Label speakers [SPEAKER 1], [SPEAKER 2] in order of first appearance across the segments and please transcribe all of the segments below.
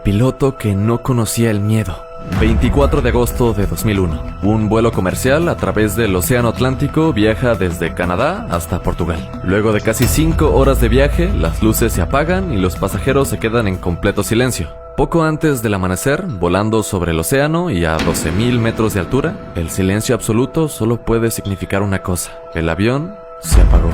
[SPEAKER 1] piloto que no conocía el miedo. 24 de agosto de 2001. Un vuelo comercial a través del Océano Atlántico viaja desde Canadá hasta Portugal. Luego de casi 5 horas de viaje, las luces se apagan y los pasajeros se quedan en completo silencio. Poco antes del amanecer, volando sobre el océano y a 12.000 metros de altura, el silencio absoluto solo puede significar una cosa: el avión se apagó.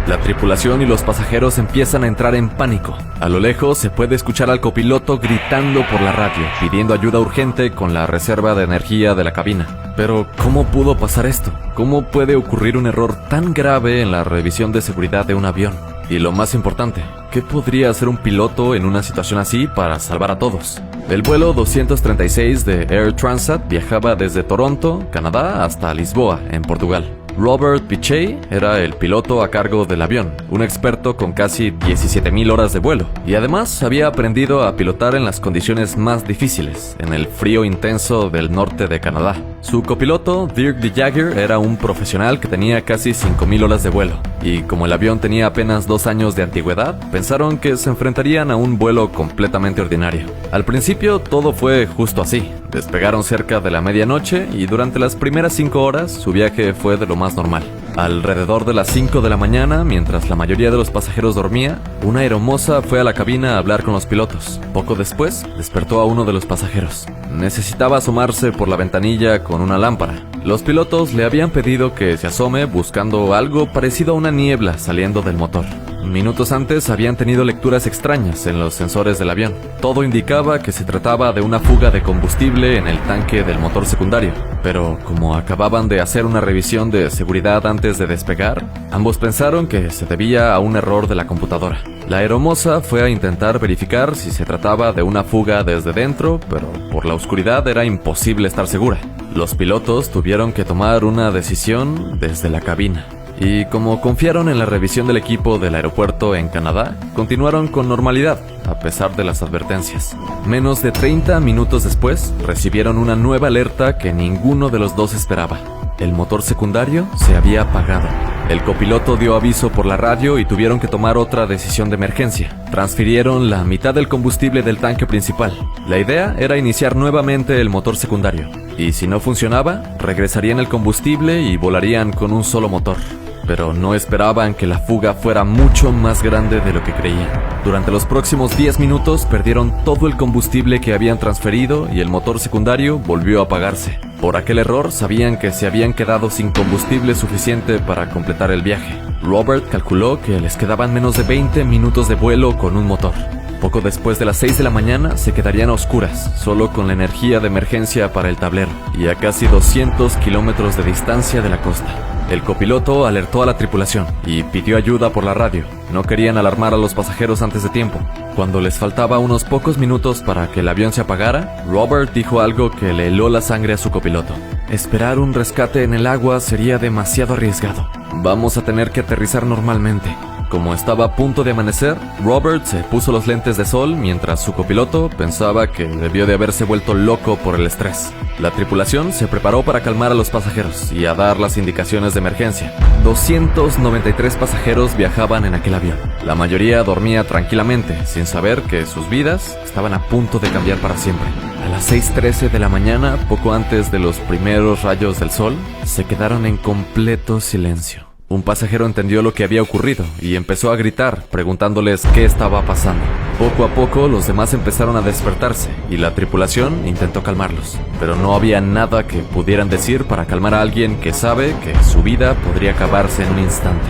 [SPEAKER 1] La tripulación y los pasajeros empiezan a entrar en pánico. A lo lejos se puede escuchar al copiloto gritando por la radio, pidiendo ayuda urgente con la reserva de energía de la cabina. Pero, ¿cómo pudo pasar esto? ¿Cómo puede ocurrir un error tan grave en la revisión de seguridad de un avión? Y lo más importante, ¿qué podría hacer un piloto en una situación así para salvar a todos? El vuelo 236 de Air Transat viajaba desde Toronto, Canadá, hasta Lisboa, en Portugal. Robert Pichey era el piloto a cargo del avión, un experto con casi 17.000 horas de vuelo, y además había aprendido a pilotar en las condiciones más difíciles, en el frío intenso del norte de Canadá. Su copiloto, Dirk de Jager, era un profesional que tenía casi 5.000 horas de vuelo, y como el avión tenía apenas 2 años de antigüedad, pensaron que se enfrentarían a un vuelo completamente ordinario. Al principio todo fue justo así. Despegaron cerca de la medianoche y durante las primeras 5 horas su viaje fue de lo más normal. Alrededor de las 5 de la mañana, mientras la mayoría de los pasajeros dormía, una aeromoza fue a la cabina a hablar con los pilotos. Poco después, despertó a uno de los pasajeros. Necesitaba asomarse por la ventanilla con una lámpara. Los pilotos le habían pedido que se asome buscando algo parecido a una niebla saliendo del motor. Minutos antes habían tenido lecturas extrañas en los sensores del avión. Todo indicaba que se trataba de una fuga de combustible en el tanque del motor secundario. Pero como acababan de hacer una revisión de seguridad antes de despegar, ambos pensaron que se debía a un error de la computadora. La aeromoza fue a intentar verificar si se trataba de una fuga desde dentro, pero por la oscuridad era imposible estar segura. Los pilotos tuvieron que tomar una decisión desde la cabina. Y como confiaron en la revisión del equipo del aeropuerto en Canadá, continuaron con normalidad, a pesar de las advertencias. Menos de 30 minutos después, recibieron una nueva alerta que ninguno de los dos esperaba. El motor secundario se había apagado. El copiloto dio aviso por la radio y tuvieron que tomar otra decisión de emergencia. Transfirieron la mitad del combustible del tanque principal. La idea era iniciar nuevamente el motor secundario. Y si no funcionaba, regresarían el combustible y volarían con un solo motor. Pero no esperaban que la fuga fuera mucho más grande de lo que creían. Durante los próximos 10 minutos perdieron todo el combustible que habían transferido y el motor secundario volvió a apagarse. Por aquel error sabían que se habían quedado sin combustible suficiente para completar el viaje. Robert calculó que les quedaban menos de 20 minutos de vuelo con un motor. Poco después de las 6 de la mañana se quedarían a oscuras, solo con la energía de emergencia para el tablero, y a casi 200 kilómetros de distancia de la costa. El copiloto alertó a la tripulación y pidió ayuda por la radio. No querían alarmar a los pasajeros antes de tiempo. Cuando les faltaba unos pocos minutos para que el avión se apagara, Robert dijo algo que le heló la sangre a su copiloto. Esperar un rescate en el agua sería demasiado arriesgado. Vamos a tener que aterrizar normalmente. Como estaba a punto de amanecer, Robert se puso los lentes de sol mientras su copiloto pensaba que debió de haberse vuelto loco por el estrés. La tripulación se preparó para calmar a los pasajeros y a dar las indicaciones de emergencia. 293 pasajeros viajaban en aquel avión. La mayoría dormía tranquilamente, sin saber que sus vidas estaban a punto de cambiar para siempre. A las 6:13 de la mañana, poco antes de los primeros rayos del sol, se quedaron en completo silencio. Un pasajero entendió lo que había ocurrido y empezó a gritar, preguntándoles qué estaba pasando. Poco a poco los demás empezaron a despertarse y la tripulación intentó calmarlos, pero no había nada que pudieran decir para calmar a alguien que sabe que su vida podría acabarse en un instante.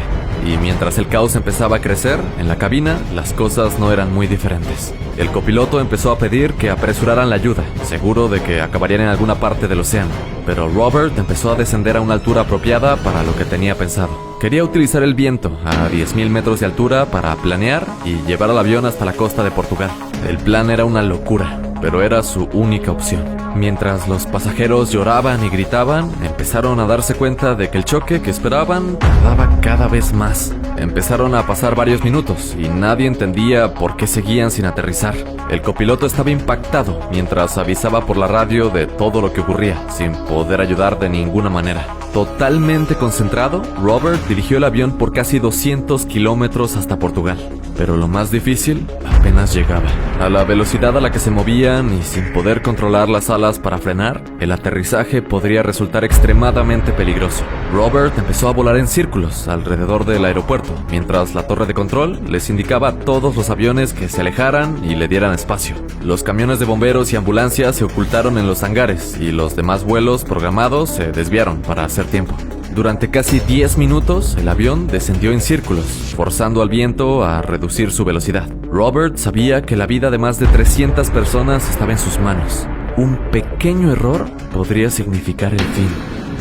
[SPEAKER 1] Y mientras el caos empezaba a crecer, en la cabina las cosas no eran muy diferentes. El copiloto empezó a pedir que apresuraran la ayuda, seguro de que acabarían en alguna parte del océano. Pero Robert empezó a descender a una altura apropiada para lo que tenía pensado. Quería utilizar el viento a 10.000 metros de altura para planear y llevar al avión hasta la costa de Portugal. El plan era una locura, pero era su única opción. Mientras los pasajeros lloraban y gritaban, empezaron a darse cuenta de que el choque que esperaban tardaba cada vez más. Empezaron a pasar varios minutos y nadie entendía por qué seguían sin aterrizar. El copiloto estaba impactado mientras avisaba por la radio de todo lo que ocurría, sin poder ayudar de ninguna manera. Totalmente concentrado, Robert dirigió el avión por casi 200 kilómetros hasta Portugal. Pero lo más difícil apenas llegaba. A la velocidad a la que se movían y sin poder controlar las alas para frenar, el aterrizaje podría resultar extremadamente peligroso. Robert empezó a volar en círculos alrededor del aeropuerto, mientras la torre de control les indicaba a todos los aviones que se alejaran y le dieran espacio. Los camiones de bomberos y ambulancias se ocultaron en los hangares y los demás vuelos programados se desviaron para hacer tiempo. Durante casi 10 minutos, el avión descendió en círculos, forzando al viento a reducir su velocidad. Robert sabía que la vida de más de 300 personas estaba en sus manos. Un pequeño error podría significar el fin.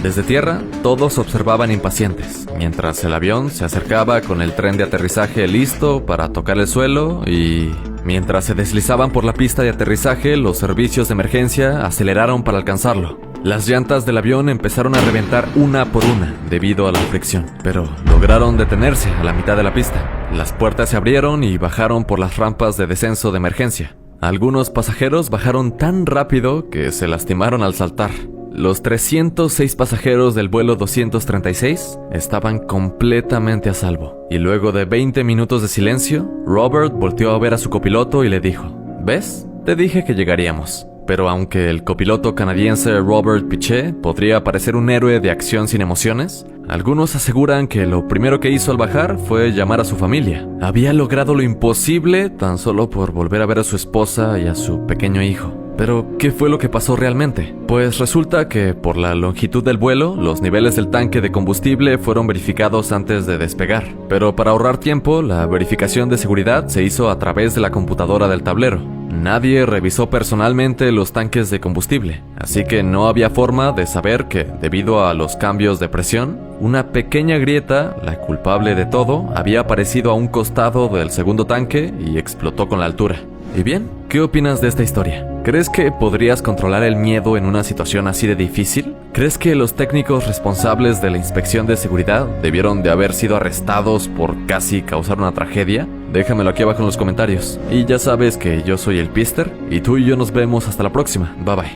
[SPEAKER 1] Desde tierra, todos observaban impacientes, mientras el avión se acercaba con el tren de aterrizaje listo para tocar el suelo y... Mientras se deslizaban por la pista de aterrizaje, los servicios de emergencia aceleraron para alcanzarlo. Las llantas del avión empezaron a reventar una por una debido a la fricción, pero lograron detenerse a la mitad de la pista. Las puertas se abrieron y bajaron por las rampas de descenso de emergencia. Algunos pasajeros bajaron tan rápido que se lastimaron al saltar. Los 306 pasajeros del vuelo 236 estaban completamente a salvo. Y luego de 20 minutos de silencio, Robert volteó a ver a su copiloto y le dijo: ¿Ves? Te dije que llegaríamos. Pero aunque el copiloto canadiense Robert Pichet podría parecer un héroe de acción sin emociones, algunos aseguran que lo primero que hizo al bajar fue llamar a su familia. Había logrado lo imposible tan solo por volver a ver a su esposa y a su pequeño hijo. Pero, ¿qué fue lo que pasó realmente? Pues resulta que, por la longitud del vuelo, los niveles del tanque de combustible fueron verificados antes de despegar. Pero para ahorrar tiempo, la verificación de seguridad se hizo a través de la computadora del tablero. Nadie revisó personalmente los tanques de combustible, así que no había forma de saber que, debido a los cambios de presión, una pequeña grieta, la culpable de todo, había aparecido a un costado del segundo tanque y explotó con la altura. ¿Y bien? ¿Qué opinas de esta historia? ¿Crees que podrías controlar el miedo en una situación así de difícil? ¿Crees que los técnicos responsables de la inspección de seguridad debieron de haber sido arrestados por casi causar una tragedia? Déjamelo aquí abajo en los comentarios. Y ya sabes que yo soy el Pister, y tú y yo nos vemos hasta la próxima. Bye bye.